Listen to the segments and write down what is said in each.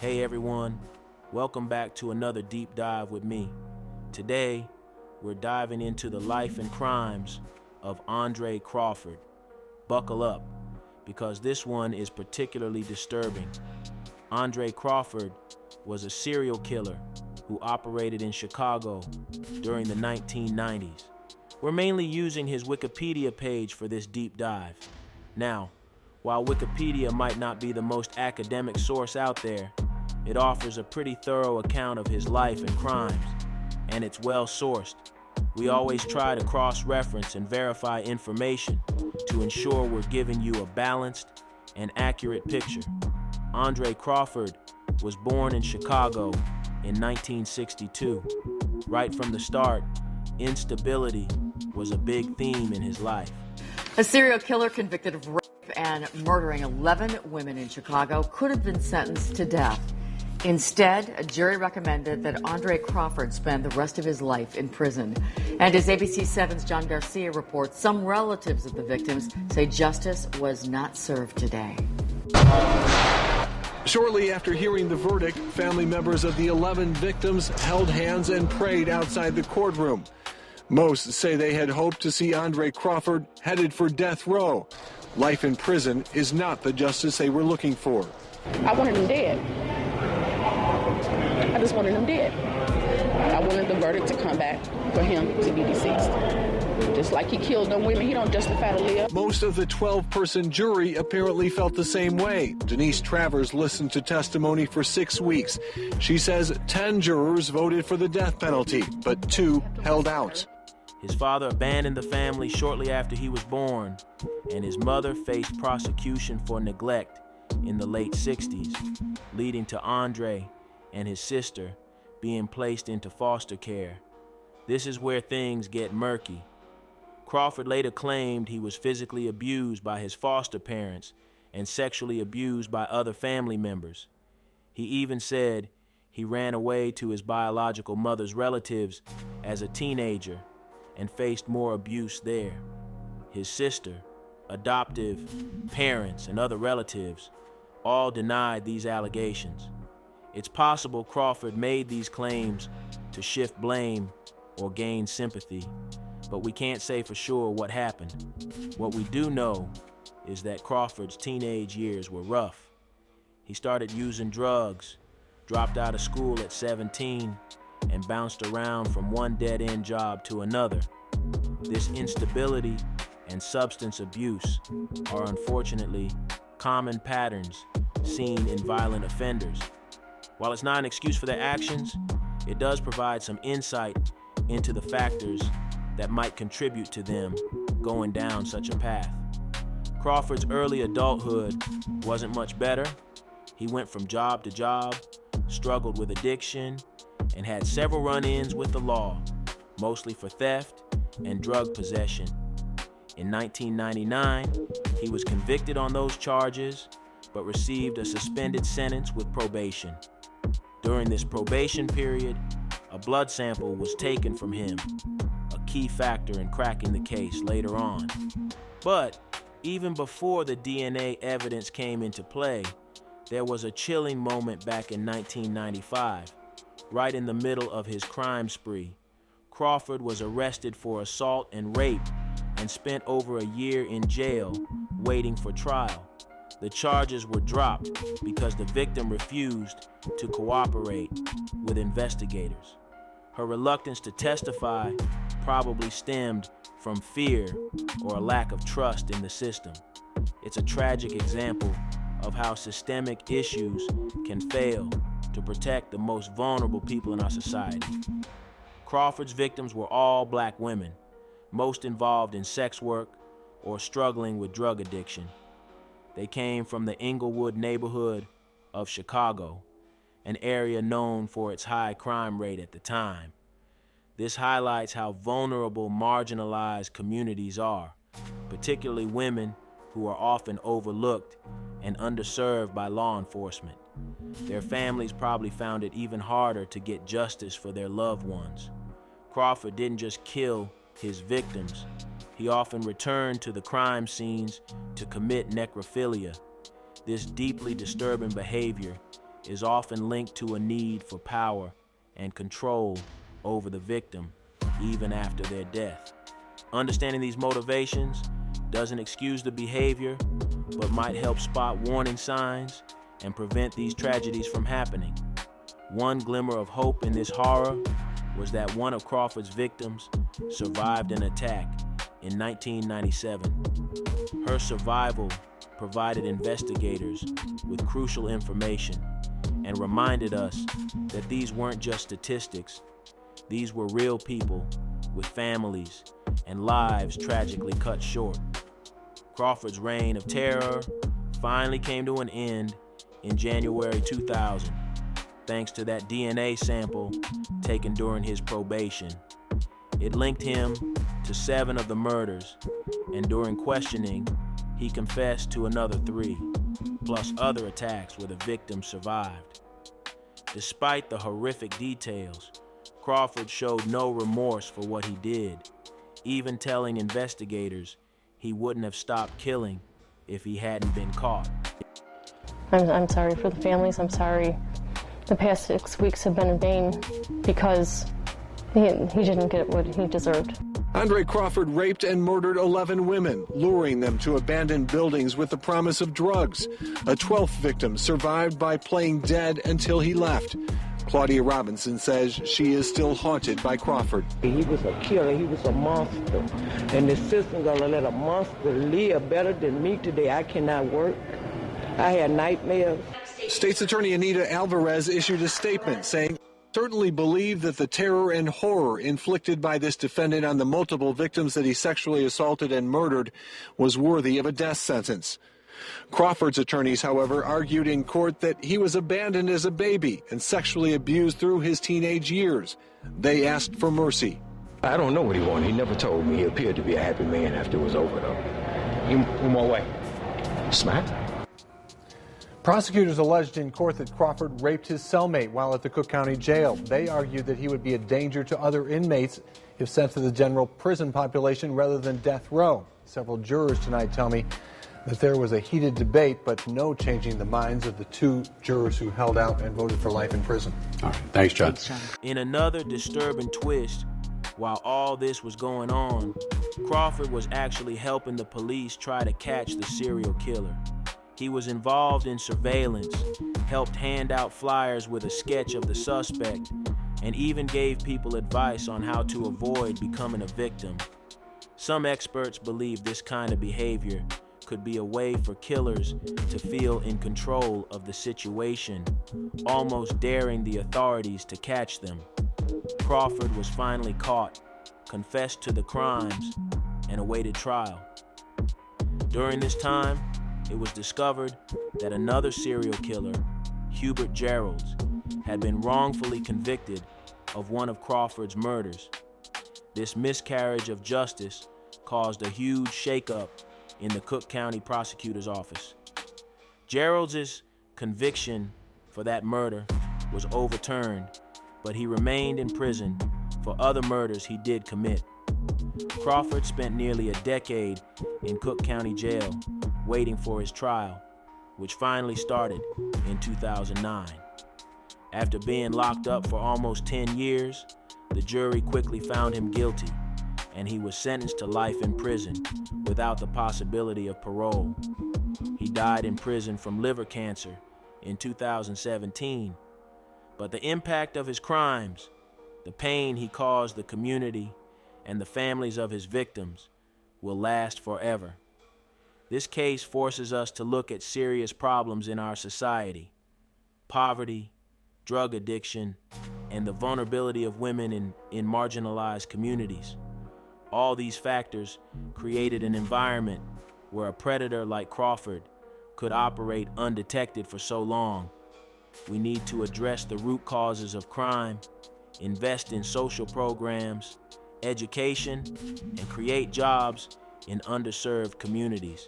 Hey everyone, welcome back to another deep dive with me. Today, we're diving into the life and crimes of Andre Crawford. Buckle up, because this one is particularly disturbing. Andre Crawford was a serial killer who operated in Chicago during the 1990s. We're mainly using his Wikipedia page for this deep dive. Now, while Wikipedia might not be the most academic source out there, it offers a pretty thorough account of his life and crimes, and it's well-sourced. We always try to cross-reference and verify information to ensure we're giving you a balanced and accurate picture. Andre Crawford was born in Chicago in 1962. Right from the start, instability was a big theme in his life. A serial killer convicted of rape and murdering 11 women in Chicago could have been sentenced to death. Instead, a jury recommended that Andre Crawford spend the rest of his life in prison. And as ABC 7's John Garcia reports, some relatives of the victims say justice was not served today. Shortly after hearing the verdict, family members of the 11 victims held hands and prayed outside the courtroom. Most say they had hoped to see Andre Crawford headed for death row. Life in prison is not the justice they were looking for. I wanted him dead. I just wanted him dead. I wanted the verdict to come back for him to be deceased. Just like he killed no women, he don't justify to live. Most of the 12-person jury apparently felt the same way. Denise Travers listened to testimony for 6 weeks. She says 10 jurors voted for the death penalty, but 2 held out. His father abandoned the family shortly after he was born, and his mother faced prosecution for neglect in the late 60s, leading to Andre and his sister being placed into foster care. This is where things get murky. Crawford later claimed he was physically abused by his foster parents and sexually abused by other family members. He even said he ran away to his biological mother's relatives as a teenager and faced more abuse there. His sister, adoptive parents, and other relatives all denied these allegations. It's possible Crawford made these claims to shift blame or gain sympathy, but we can't say for sure what happened. What we do know is that Crawford's teenage years were rough. He started using drugs, dropped out of school at 17, and bounced around from one dead-end job to another. This instability and substance abuse are unfortunately common patterns seen in violent offenders. While it's not an excuse for their actions, it does provide some insight into the factors that might contribute to them going down such a path. Crawford's early adulthood wasn't much better. He went from job to job, struggled with addiction, and had several run-ins with the law, mostly for theft and drug possession. In 1999, he was convicted on those charges, but received a suspended sentence with probation. During this probation period, a blood sample was taken from him, a key factor in cracking the case later on. But even before the DNA evidence came into play, there was a chilling moment back in 1995, right in the middle of his crime spree. Crawford was arrested for assault and rape and spent over a year in jail waiting for trial. The charges were dropped because the victim refused to cooperate with investigators. Her reluctance to testify probably stemmed from fear or a lack of trust in the system. It's a tragic example of how systemic issues can fail to protect the most vulnerable people in our society. Crawford's victims were all black women, most involved in sex work or struggling with drug addiction. They came from the Inglewood neighborhood of Chicago, an area known for its high crime rate at the time. This highlights how vulnerable marginalized communities are, particularly women who are often overlooked and underserved by law enforcement. Their families probably found it even harder to get justice for their loved ones. Crawford didn't just kill his victims. He often returned to the crime scenes to commit necrophilia. This deeply disturbing behavior is often linked to a need for power and control over the victim, even after their death. Understanding these motivations doesn't excuse the behavior, but might help spot warning signs and prevent these tragedies from happening. One glimmer of hope in this horror was that one of Crawford's victims survived an attack in 1997. Her survival provided investigators with crucial information and reminded us that these weren't just statistics. These were real people with families and lives tragically cut short. Crawford's reign of terror finally came to an end in January 2000, thanks to that DNA sample taken during his probation. It linked him to 7 of the murders, and during questioning, he confessed to another 3, plus other attacks where the victim survived. Despite the horrific details, Crawford showed no remorse for what he did, even telling investigators he wouldn't have stopped killing if he hadn't been caught. I'm sorry for the families. I'm sorry the past 6 weeks have been in vain because he didn't get what he deserved. Andre Crawford raped and murdered 11 women, luring them to abandoned buildings with the promise of drugs. A 12th victim survived by playing dead until he left. Claudia Robinson says she is still haunted by Crawford. He was a killer. He was a monster. And the system gonna let a monster live better than me today. I cannot work. I had nightmares. State's Attorney Anita Alvarez issued a statement saying, "Certainly believe that the terror and horror inflicted by this defendant on the multiple victims that he sexually assaulted and murdered was worthy of a death sentence." Crawford's attorneys, however, argued in court that he was abandoned as a baby and sexually abused through his teenage years. They asked for mercy. I don't know what he wanted. He never told me. He appeared to be a happy man after it was over, though. In what way? Smack? Prosecutors alleged in court that Crawford raped his cellmate while at the Cook County Jail. They argued that he would be a danger to other inmates if sent to the general prison population rather than death row. Several jurors tonight tell me that there was a heated debate, but no changing the minds of the 2 jurors who held out and voted for life in prison. All right. Thanks, John. In another disturbing twist, while all this was going on, Crawford was actually helping the police try to catch the serial killer. He was involved in surveillance, helped hand out flyers with a sketch of the suspect, and even gave people advice on how to avoid becoming a victim. Some experts believe this kind of behavior could be a way for killers to feel in control of the situation, almost daring the authorities to catch them. Crawford was finally caught, confessed to the crimes, and awaited trial. During this time, it was discovered that another serial killer, Hubert Geralds, had been wrongfully convicted of one of Crawford's murders. This miscarriage of justice caused a huge shakeup in the Cook County Prosecutor's Office. Geralds' conviction for that murder was overturned, but he remained in prison for other murders he did commit. Crawford spent nearly a decade in Cook County Jail waiting for his trial, which finally started in 2009. After being locked up for almost 10 years, the jury quickly found him guilty, and he was sentenced to life in prison without the possibility of parole. He died in prison from liver cancer in 2017, but the impact of his crimes, the pain he caused the community and the families of his victims, will last forever. This case forces us to look at serious problems in our society: poverty, drug addiction, and the vulnerability of women in marginalized communities. All these factors created an environment where a predator like Crawford could operate undetected for so long. We need to address the root causes of crime, invest in social programs, education, and create jobs in underserved communities.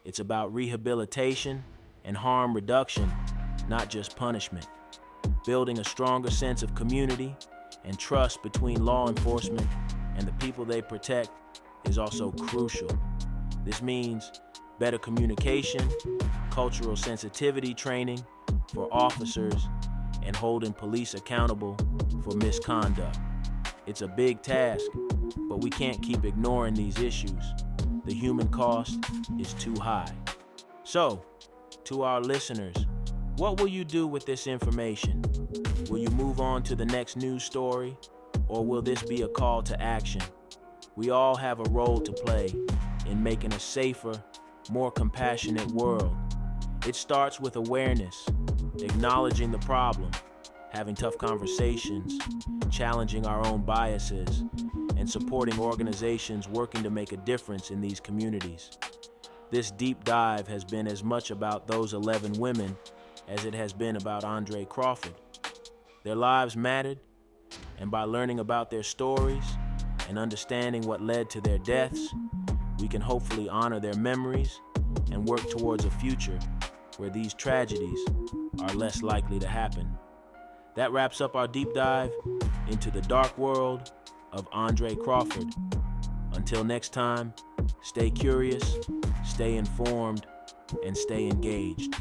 It's about rehabilitation and harm reduction, not just punishment. Building a stronger sense of community and trust between law enforcement and the people they protect is also crucial. This means better communication, cultural sensitivity training, for officers and holding police accountable for misconduct. It's a big task, but we can't keep ignoring these issues. The human cost is too high. So, to our listeners, what will you do with this information? Will you move on to the next news story, or will this be a call to action? We all have a role to play in making a safer, more compassionate world. It starts with awareness, acknowledging the problem, having tough conversations, challenging our own biases, and supporting organizations working to make a difference in these communities. This deep dive has been as much about those 11 women as it has been about Andre Crawford. Their lives mattered, and by learning about their stories and understanding what led to their deaths, we can hopefully honor their memories and work towards a future where these tragedies are less likely to happen. That wraps up our deep dive into the dark world of Andre Crawford. Until next time, stay curious, stay informed, and stay engaged.